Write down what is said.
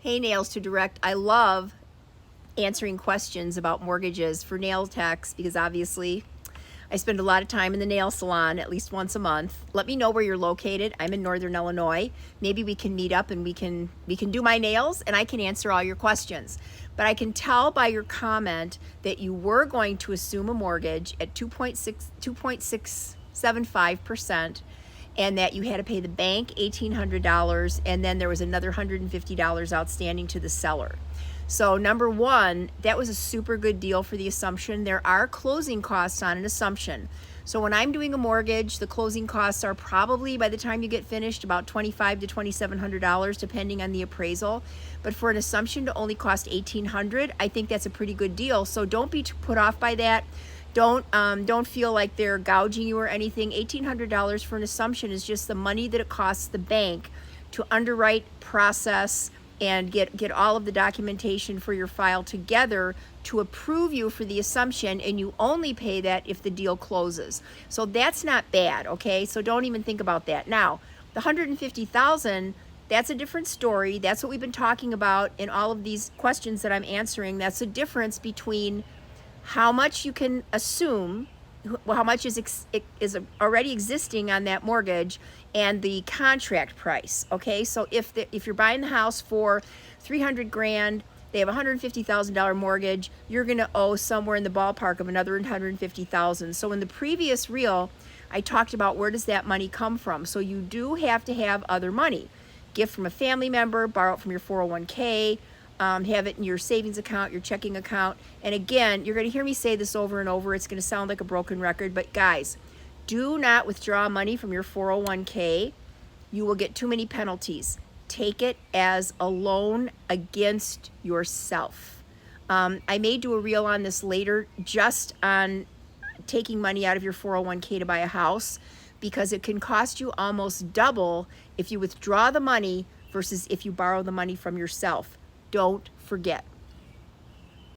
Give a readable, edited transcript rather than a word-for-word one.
Hey, Nails to Direct. I love answering questions about mortgages for nail techs because obviously I spend a lot of time in the nail salon at least once a month. Let me know where you're located. I'm in Northern Illinois. Maybe we can meet up and we can do my nails and I can answer all your questions. But I can tell by your comment that you were going to assume a mortgage at 2.675%, and that you had to pay the bank $1,800, and then there was another $150 outstanding to the seller. So number one, that was a super good deal for the assumption. There are closing costs on an assumption. So when I'm doing a mortgage, the closing costs are probably, by the time you get finished, about $2,500 to $2,700, depending on the appraisal. But for an assumption to only cost $1,800, I think that's a pretty good deal. So don't be put off by that. Don't feel like they're gouging you or anything. $1,800 for an assumption is just the money that it costs the bank to underwrite, process, and get all of the documentation for your file together to approve you for the assumption, and you only pay that if the deal closes. So that's not bad, okay? So don't even think about that. Now, the $150,000, that's a different story. That's what we've been talking about in all of these questions that I'm answering. That's the difference between how much you can assume, how much is already existing on that mortgage, and the contract price. Okay, so if you're buying the house for $300,000, they have a $150,000 mortgage, you're going to owe somewhere in the ballpark of another $150,000. So in the previous reel, I talked about where does that money come from. So you do have to have other money. Gift from a family member, borrow it from your 401k, have it in your savings account, your checking account. And again, you're going to hear me say this over and over. It's going to sound like a broken record, but guys, do not withdraw money from your 401k. You will get too many penalties. Take it as a loan against yourself. I may do a reel on this later, just on taking money out of your 401k to buy a house, because it can cost you almost double if you withdraw the money versus if you borrow the money from yourself. Don't forget.